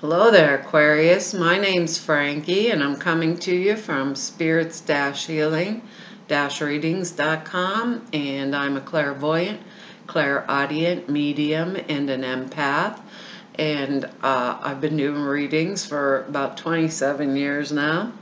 Hello there, Aquarius. My name's Frankie, and I'm coming to you from spirits-healing-readings.com, and I'm a clairvoyant, clairaudient, medium, and an empath. And I've been doing readings for about 27 years now.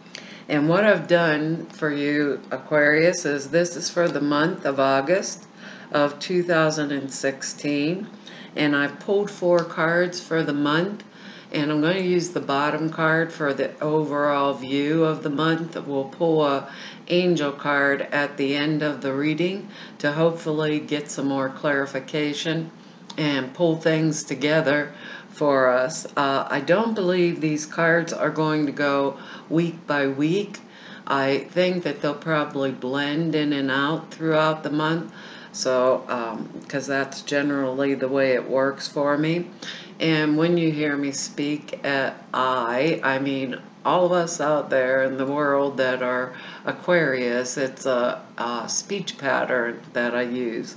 And what I've done for you, Aquarius, is this is for the month of August of 2016. And I've pulled 4 cards for the month. And I'm going to use the bottom card for the overall view of the month. We'll pull a angel card at the end of the reading to hopefully get some more clarification and pull things together for us. I don't believe these cards are going to go week by week. I think that they'll probably blend in and out throughout the month. So, because that's generally the way it works for me. And when you hear me speak at I mean all of us out there in the world that are Aquarius. It's a speech pattern that I use.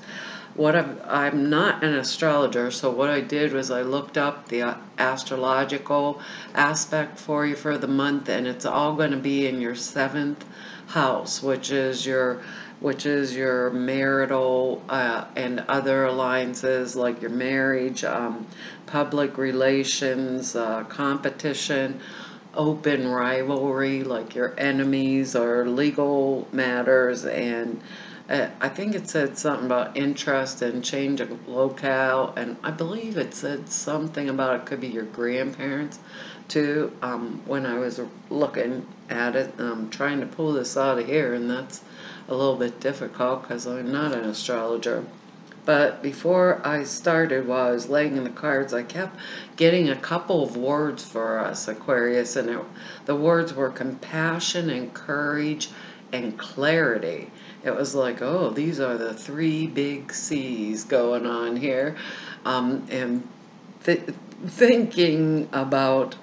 I'm not an astrologer, so what I did was I looked up the astrological aspect for you for the month, and it's all going to be in your 7th house, which is your marital and other alliances like your marriage, public relations, competition, open rivalry like your enemies or legal matters, and I think it said something about interest and change of locale, and I believe it said something about it could be your grandparents too. When I was looking at it, I'm trying to pull this out of here, and that's a little bit difficult because I'm not an astrologer. But before I started, while I was laying in the cards, I kept getting a couple of words for us, Aquarius, and the words were compassion and courage and clarity. It was like, oh, these are the 3 big C's going on here. And thinking about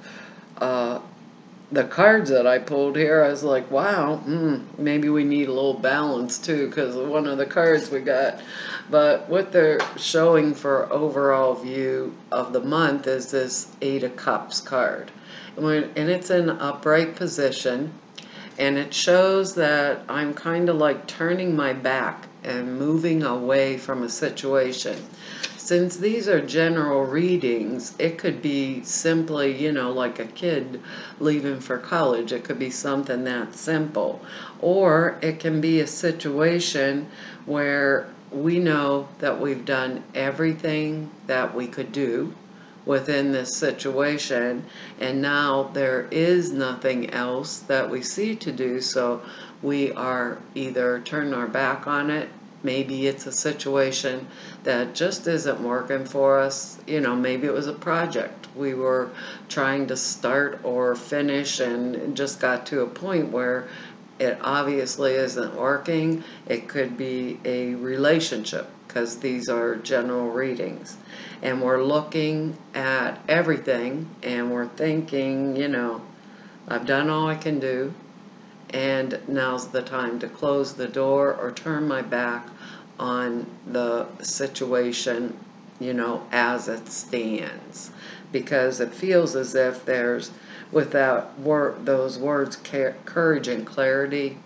the cards that I pulled here, I was like, wow, maybe we need a little balance too, because of one of the cards we got. But what they're showing for overall view of the month is this 8 of Cups card. And it's in upright position. And it shows that I'm kind of like turning my back and moving away from a situation. Since these are general readings, it could be simply, like a kid leaving for college. It could be something that simple. Or it can be a situation where we know that we've done everything that we could do within this situation, and now there is nothing else that we see to do, so we are either turning our back on it. Maybe it's a situation that just isn't working for us. Maybe it was a project we were trying to start or finish and just got to a point where it obviously isn't working. It could be a relationship, because these are general readings. And we're looking at everything and we're thinking, I've done all I can do, and now's the time to close the door or turn my back on the situation, as it stands. Because it feels as if there's, without those words, courage and clarity,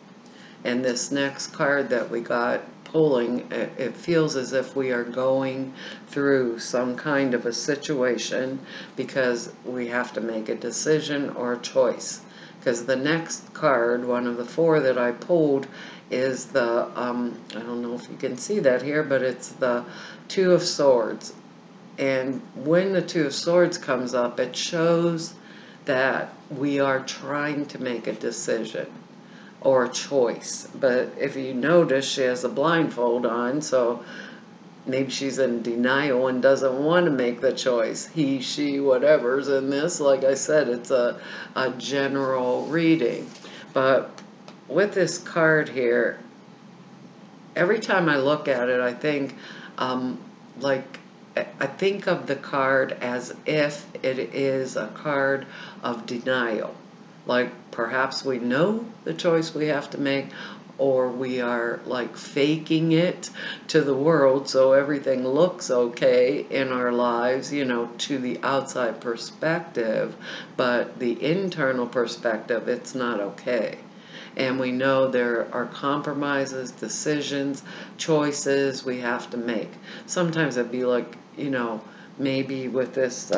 and this next card that we got pulling, it feels as if we are going through some kind of a situation because we have to make a decision or a choice. Because the next card, one of the 4 that I pulled, is the, I don't know if you can see that here, but it's the 2 of Swords. And when the 2 of Swords comes up, it shows that we are trying to make a decision or a choice. But if you notice, she has a blindfold on, so maybe she's in denial and doesn't want to make the choice. He, she, whatever's in this. Like I said, it's a general reading. But with this card here, every time I look at it, I think, I think of the card as if it is a card of denial. Like perhaps we know the choice we have to make, or we are like faking it to the world so everything looks okay in our lives, you know, to the outside perspective, but the internal perspective, it's not okay. And we know there are compromises, decisions, choices we have to make. Sometimes it'd be like, you know, maybe with this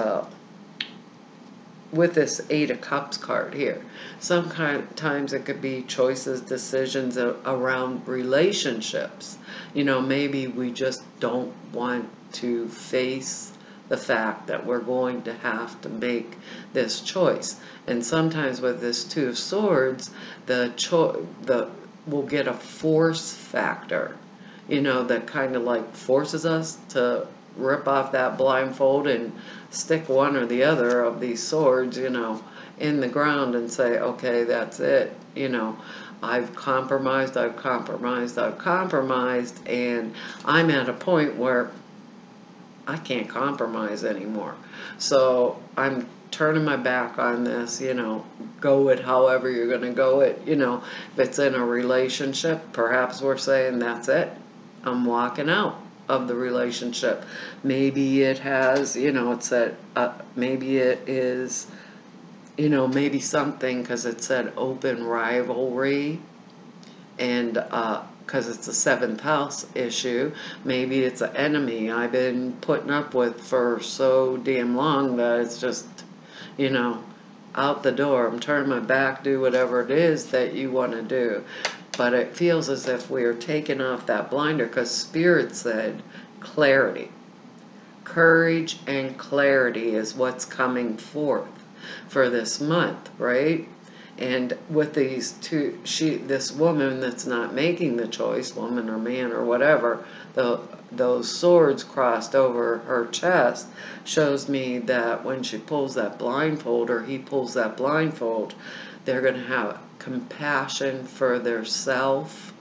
Eight of Cups card here. Sometimes it could be choices, decisions around relationships. You know, maybe we just don't want to face the fact that we're going to have to make this choice. And sometimes with this Two of Swords, we'll get a force factor, you know, that kind of like forces us to rip off that blindfold and stick one or the other of these swords, you know, in the ground and say, okay, that's it. You know, I've compromised, and I'm at a point where I can't compromise anymore. So I'm turning my back on this, you know, go it however you're going to go it, you know. If it's in a relationship, perhaps we're saying, that's it, I'm walking out of the relationship. Maybe it has, you know, it said, maybe it is, you know, maybe something, because it said open rivalry, and because it's a 7th house issue, maybe it's an enemy I've been putting up with for so damn long that it's just, you know, out the door. I'm turning my back, do whatever it is that you want to do. But it feels as if we are taking off that blinder, because Spirit said clarity. Courage and clarity is what's coming forth for this month, right? And with these two, this woman that's not making the choice, woman or man or whatever, those swords crossed over her chest shows me that when she pulls that blindfold, or he pulls that blindfold, they're going to have compassion for their self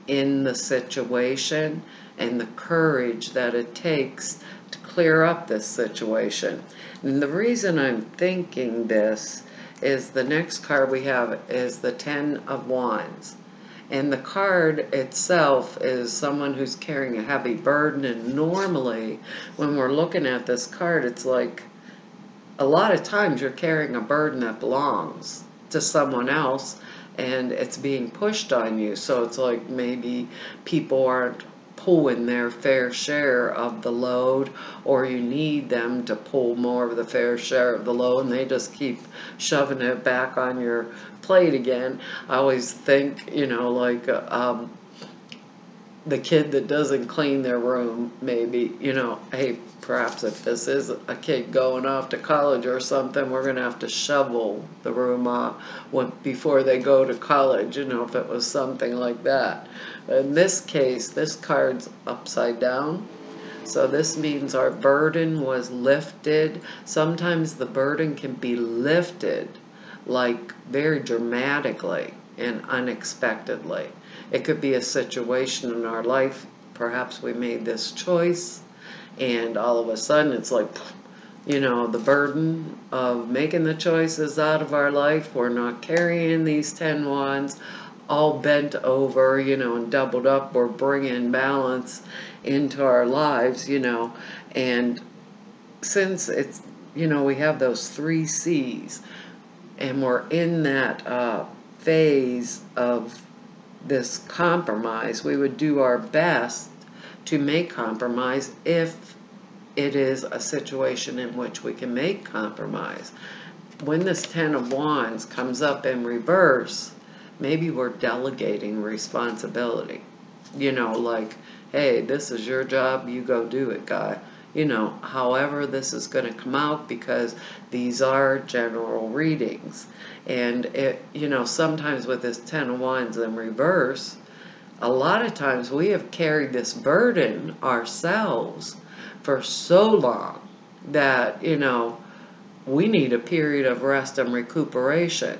in the situation, and the courage that it takes to clear up this situation. And the reason I'm thinking this is the next card we have is the 10 of Wands. And the card itself is someone who's carrying a heavy burden, and normally when we're looking at this card, it's like a lot of times you're carrying a burden that belongs to someone else, and it's being pushed on you. So it's like maybe people aren't pulling their fair share of the load, or you need them to pull more of the fair share of the load, and they just keep shoving it back on your plate again. I always think, you know, like the kid that doesn't clean their room, maybe, you know, hey, perhaps if this is a kid going off to college or something, we're going to have to shovel the room off before they go to college, you know, if it was something like that. In this case, this card's upside down. So this means our burden was lifted. Sometimes the burden can be lifted like very dramatically and unexpectedly. It could be a situation in our life, perhaps we made this choice, and all of a sudden it's like, you know, the burden of making the choice is out of our life. We're not carrying these 10 wands all bent over, you know, and doubled up. We're bringing balance into our lives, you know. And since it's, you know, we have those 3 C's, and we're in that phase of this compromise, we would do our best to make compromise if it is a situation in which we can make compromise. When this 10 of Wands comes up in reverse, maybe we're delegating responsibility. You know, like, hey, this is your job, you go do it, guy. You know, however this is going to come out, because these are general readings. And, it, you know, sometimes with this 10 of Wands in reverse, a lot of times we have carried this burden ourselves for so long that, you know, we need a period of rest and recuperation.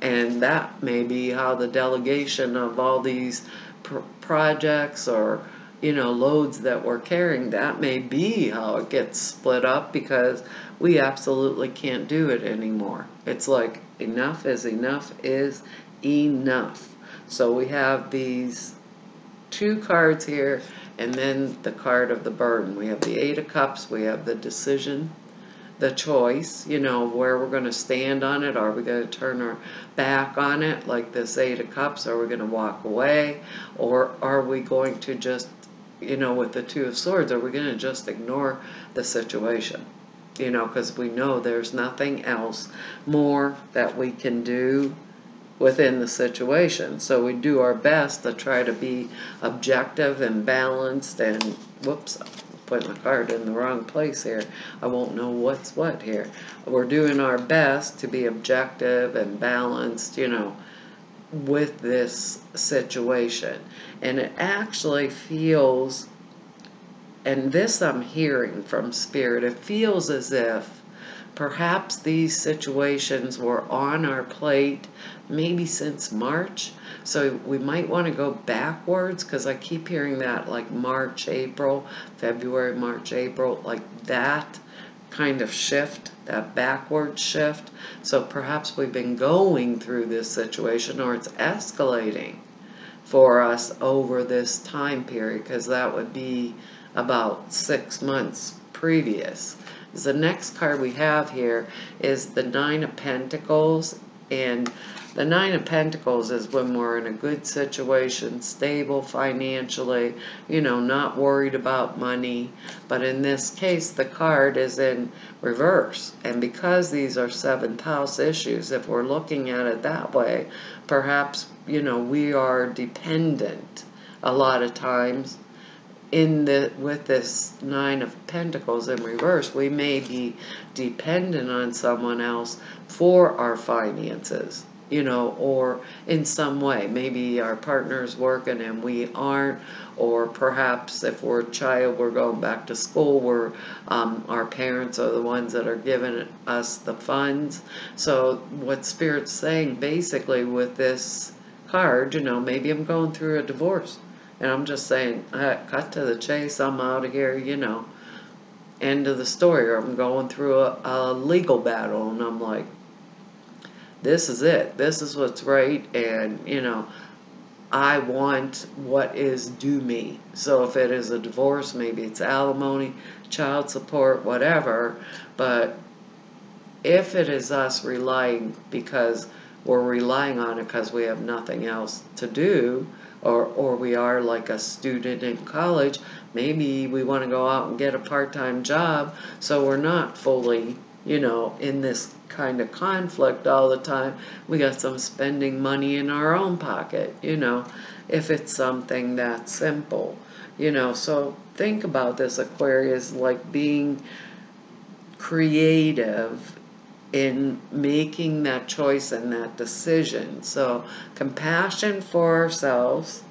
And that may be how the delegation of all these projects or, you know, loads that we're carrying, that may be how it gets split up, because we absolutely can't do it anymore. It's like enough is enough is enough. So we have these two cards here, and then the card of the burden. We have the Eight of Cups, we have the decision, the choice, you know, where we're going to stand on it. Are we going to turn our back on it like this Eight of Cups? Are we going to walk away? Or are we going to just, you know, with the Two of Swords, are we going to just ignore the situation? You know, because we know there's nothing else more that we can do within the situation. So we do our best to try to be objective and balanced and, whoops, I'm putting the card in the wrong place here. I won't know what's what here. We're doing our best to be objective and balanced, you know, with this situation. And it actually feels, and this I'm hearing from Spirit, it feels as if perhaps these situations were on our plate maybe since March. So we might want to go backwards, because I keep hearing that, like March, April, February, March, April, like that kind of shift, that backward shift. So perhaps we've been going through this situation, or it's escalating for us over this time period, because that would be about 6 months previous. The next card we have here is the Nine of Pentacles, and the Nine of Pentacles is when we're in a good situation, stable financially, you know, not worried about money. But in this case, the card is in reverse. And because these are 7th house issues, if we're looking at it that way, perhaps, you know, we are dependent a lot of times with this Nine of Pentacles in reverse. We may be dependent on someone else for our finances, you know, or in some way. Maybe our partner's working and we aren't, or perhaps if we're a child, we're going back to school, where our parents are the ones that are giving us the funds. So what Spirit's saying basically with this card, you know, maybe I'm going through a divorce, and I'm just saying, cut to the chase, I'm out of here, you know, end of the story. Or I'm going through a legal battle, and I'm like, this is it. This is what's right, and, you know, I want what is due me. So if it is a divorce, maybe it's alimony, child support, whatever. But if it is us relying, because we're relying on it because we have nothing else to do, or we are like a student in college, maybe we want to go out and get a part-time job, so we're not fully, you know, in this kind of conflict all the time. We got some spending money in our own pocket, you know, if it's something that simple, you know. So think about this, Aquarius, like being creative in making that choice and that decision. So compassion for ourselves,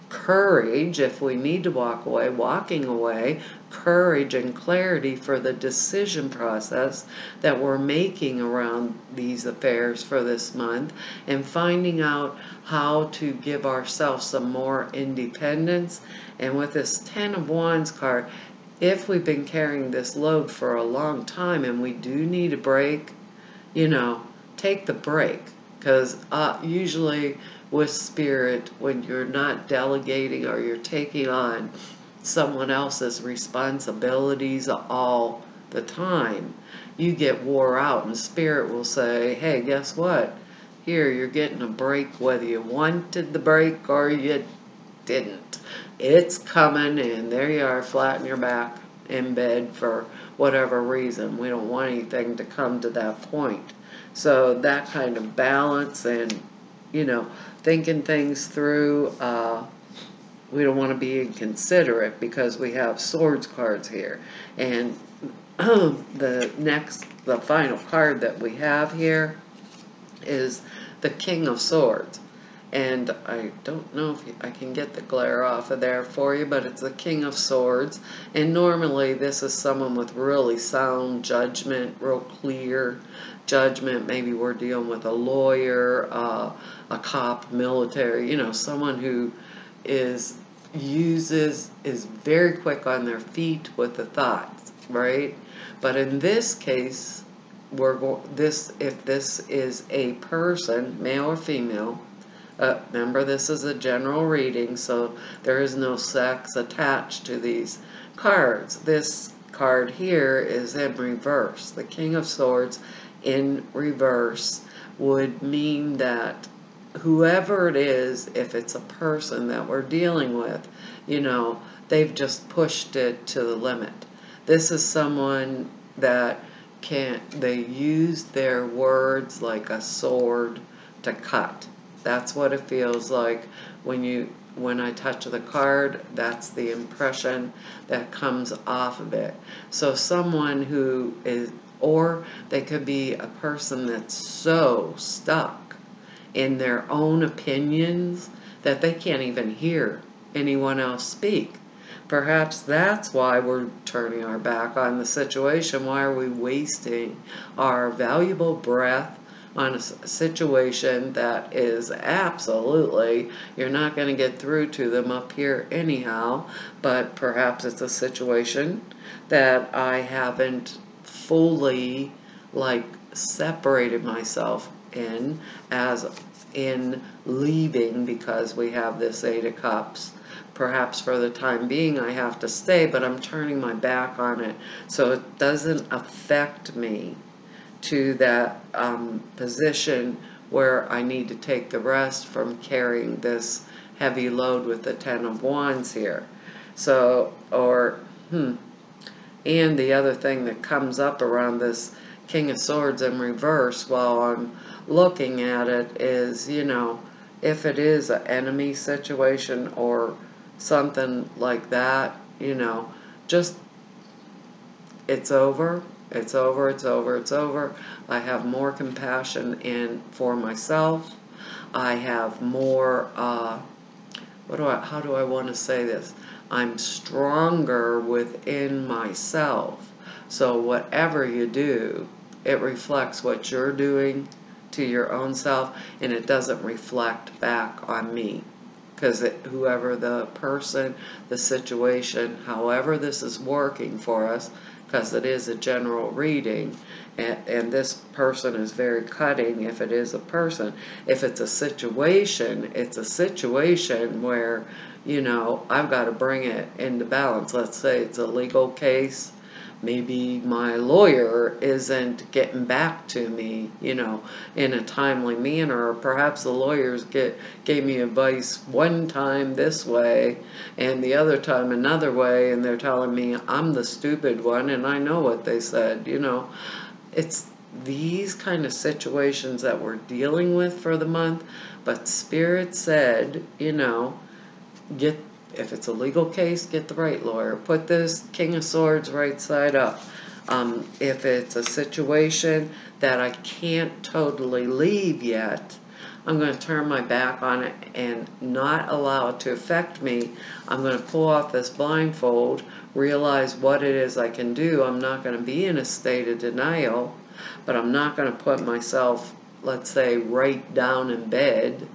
courage if we need to walk away, walking away, courage and clarity for the decision process that we're making around these affairs for this month, and finding out how to give ourselves some more independence. And with this Ten of Wands card, if we've been carrying this load for a long time and we do need a break, you know, take the break. Because usually with Spirit, when you're not delegating or you're taking on someone else's responsibilities all the time, you get wore out, and Spirit will say, hey, guess what? Here, you're getting a break whether you wanted the break or you didn't. It's coming, and there you are, flat on your back in bed for whatever reason. We don't want anything to come to that point. So that kind of balance and, you know, thinking things through, we don't want to be inconsiderate, because we have Swords cards here. And the final card that we have here is the King of Swords. And I don't know if I can get the glare off of there for you, but it's the King of Swords. And normally this is someone with really sound judgment, real clear judgment. Maybe we're dealing with a lawyer, a cop, military, you know, someone who is very quick on their feet with the thoughts, right? But in this case, if this is a person, male or female, Remember, this is a general reading, so there is no sex attached to these cards. This card here is in reverse. The King of Swords in reverse would mean that whoever it is, if it's a person that we're dealing with, they've just pushed it to the limit. This is someone that they use their words like a sword to cut. That's what it feels like when I touch the card. That's the impression that comes off of it. So someone who is, or they could be a person that's so stuck in their own opinions that they can't even hear anyone else speak. Perhaps that's why we're turning our back on the situation. Why are we wasting our valuable breath on a situation that is absolutely, you're not going to get through to them up here anyhow, but perhaps it's a situation that I haven't fully separated myself as in leaving, because we have this Eight of Cups. Perhaps for the time being I have to stay, but I'm turning my back on it so it doesn't affect me to that position where I need to take the rest from carrying this heavy load with the Ten of Wands here. So, and the other thing that comes up around this King of Swords in reverse while I'm looking at it is, if it is an enemy situation or something like that, just, it's over, it's over, it's over, it's over. I have more compassion for myself. I have more, how do I want to say this? I'm stronger within myself. So whatever you do, it reflects what you're doing to your own self, and it doesn't reflect back on me. Because whoever the person, the situation, however this is working for us, because it is a general reading, and this person is very cutting if it is a person. If it's a situation, it's a situation where, I've got to bring it into balance. Let's say it's a legal case. Maybe my lawyer isn't getting back to me, in a timely manner. Or perhaps the lawyers gave me advice one time this way and the other time another way, and they're telling me I'm the stupid one and I know what they said, It's these kind of situations that we're dealing with for the month. But Spirit said, if it's a legal case, get the right lawyer. Put this King of Swords right side up. If it's a situation that I can't totally leave yet, I'm going to turn my back on it and not allow it to affect me. I'm going to pull off this blindfold, realize what it is I can do. I'm not going to be in a state of denial, but I'm not going to put myself, let's say, right down in bed.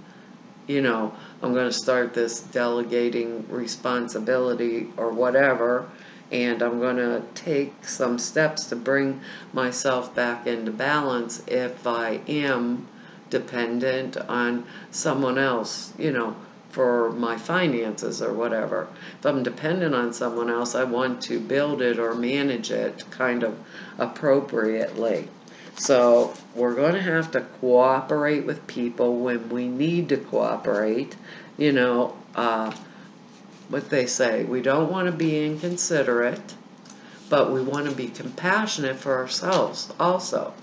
I'm going to start this delegating responsibility or whatever, and I'm going to take some steps to bring myself back into balance if I am dependent on someone else, for my finances or whatever. If I'm dependent on someone else, I want to build it or manage it kind of appropriately. So we're going to have to cooperate with people when we need to cooperate. What they say, we don't want to be inconsiderate, but we want to be compassionate for ourselves also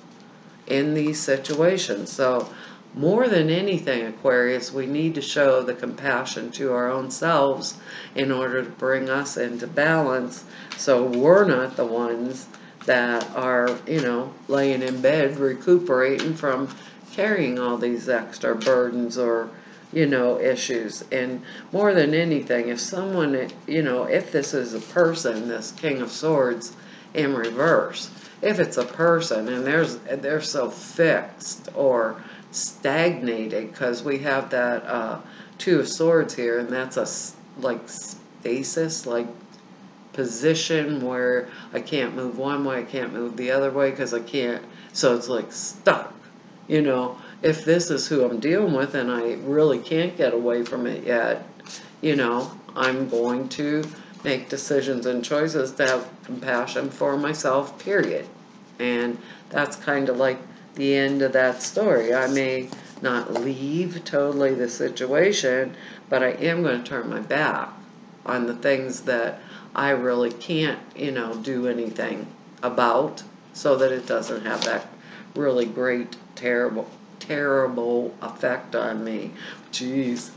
in these situations. So more than anything, Aquarius, we need to show the compassion to our own selves in order to bring us into balance, so we're not the ones that are, laying in bed recuperating from carrying all these extra burdens or, issues. And more than anything, if someone, if this is a person, this King of Swords in reverse, if it's a person and they're so fixed or stagnated, because we have that Two of Swords here, and that's a stasis, position where I can't move one way, I can't move the other way because I can't, so it's stuck, if this is who I'm dealing with and I really can't get away from it yet, you know, I'm going to make decisions and choices to have compassion for myself, period. And that's kind of like the end of that story. I may not leave totally the situation, but I am going to turn my back on the things that I really can't, you know, do anything about, so that it doesn't have that really great, terrible effect on me. Jeez.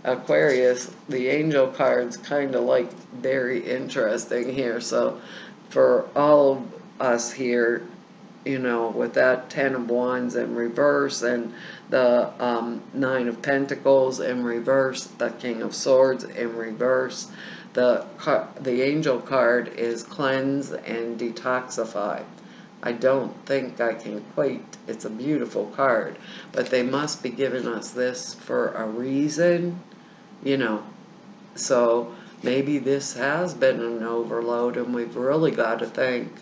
Aquarius, the angel card's kind of like very interesting here. So for all of us here, you know, with that 10 of Wands in reverse and the 9 of Pentacles in reverse, the King of Swords in reverse, the angel card is cleanse and detoxify. I don't think I can quite, it's a beautiful card, but they must be giving us this for a reason, you know. So maybe this has been an overload and we've really got to think,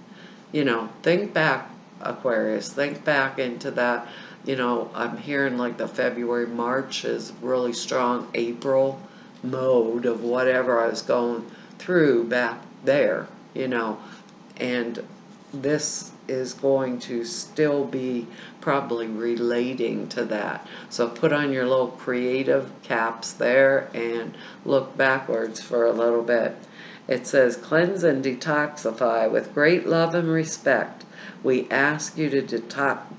you know, think back, Aquarius, think back into that. You know, I'm hearing like the February, March is really strong, April mode of whatever I was going through back there, you know, and this is going to still be probably relating to that. So put on your little creative caps there and look backwards for a little bit. It says, cleanse and detoxify with great love and respect. We ask you to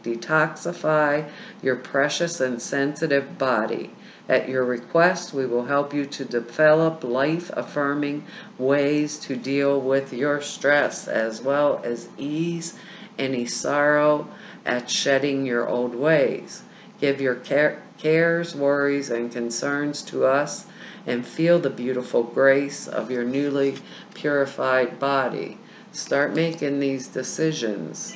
detoxify your precious and sensitive body. At your request, we will help you to develop life-affirming ways to deal with your stress, as well as ease any sorrow at shedding your old ways. Give your cares, worries, and concerns to us, and feel the beautiful grace of your newly purified body. Start making these decisions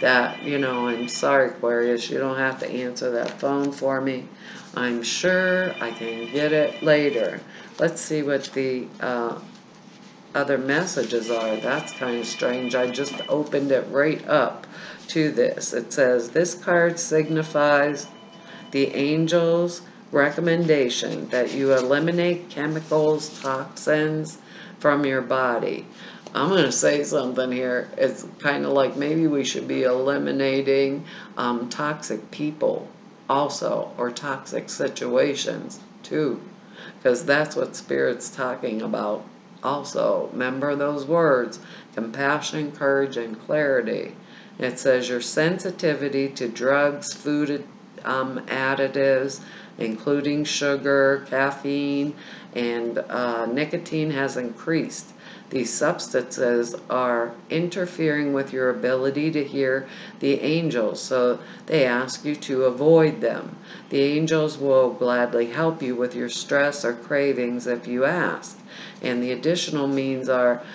that, you know, I'm sorry, Aquarius, you don't have to answer that phone for me. I'm sure I can get it later. Let's see what the other messages are. That's kind of strange. I just opened it right up to this. It says, this card signifies the angel's recommendation that you eliminate chemicals, toxins from your body. I'm going to say something here. It's kind of like maybe we should be eliminating toxic people also, or toxic situations too, because that's what Spirit's talking about also. Remember those words: compassion, courage, and clarity. It says your sensitivity to drugs, food additives, including sugar, caffeine, and nicotine has increased. These substances are interfering with your ability to hear the angels, so they ask you to avoid them. The angels will gladly help you with your stress or cravings if you ask. And the additional meanings are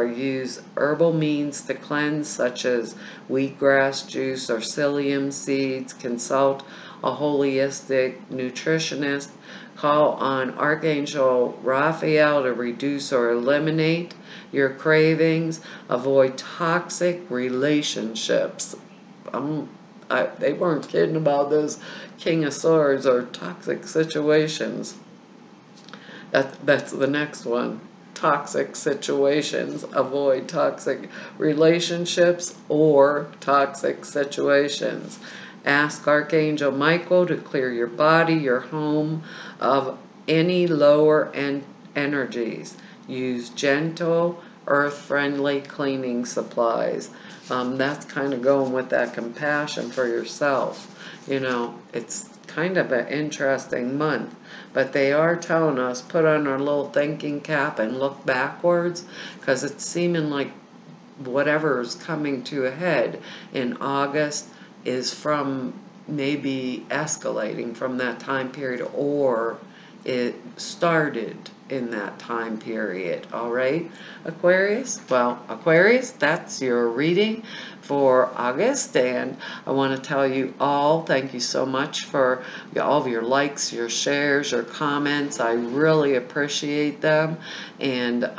use herbal means to cleanse, such as wheatgrass juice or psyllium seeds. Consult a holistic nutritionist. Call on Archangel Raphael to reduce or eliminate your cravings. Avoid toxic relationships. They weren't kidding about those King of Swords or toxic situations. That's the next one. Toxic situations. Avoid toxic relationships or toxic situations. Ask Archangel Michael to clear your body, your home, of any lower energies. Use gentle, earth-friendly cleaning supplies. That's kind of going with that compassion for yourself. You know, it's kind of an interesting month, but they are telling us put on our little thinking cap and look backwards, because it's seeming like whatever is coming to a head in August is from maybe escalating from that time period, or it started in that time period. All right, Aquarius? Well, Aquarius, that's your reading for August, and I want to tell you all, thank you so much for all of your likes, your shares, your comments. I really appreciate them. And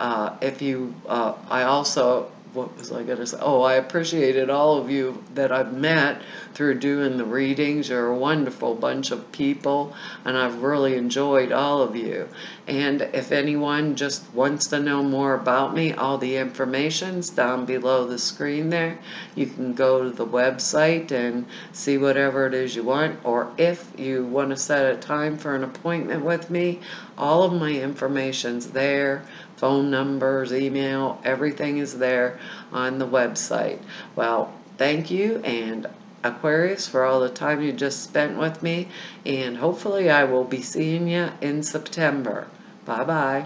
if you, I also what was I going to say? Oh, I appreciated all of you that I've met through doing the readings. You're a wonderful bunch of people, and I've really enjoyed all of you. And if anyone just wants to know more about me, all the information's down below the screen there. You can go to the website and see whatever it is you want, or if you want to set a time for an appointment with me, all of my information's there. Phone numbers, email, everything is there on the website. Well, thank you, and Aquarius, for all the time you just spent with me, and hopefully I will be seeing you in September. Bye-bye.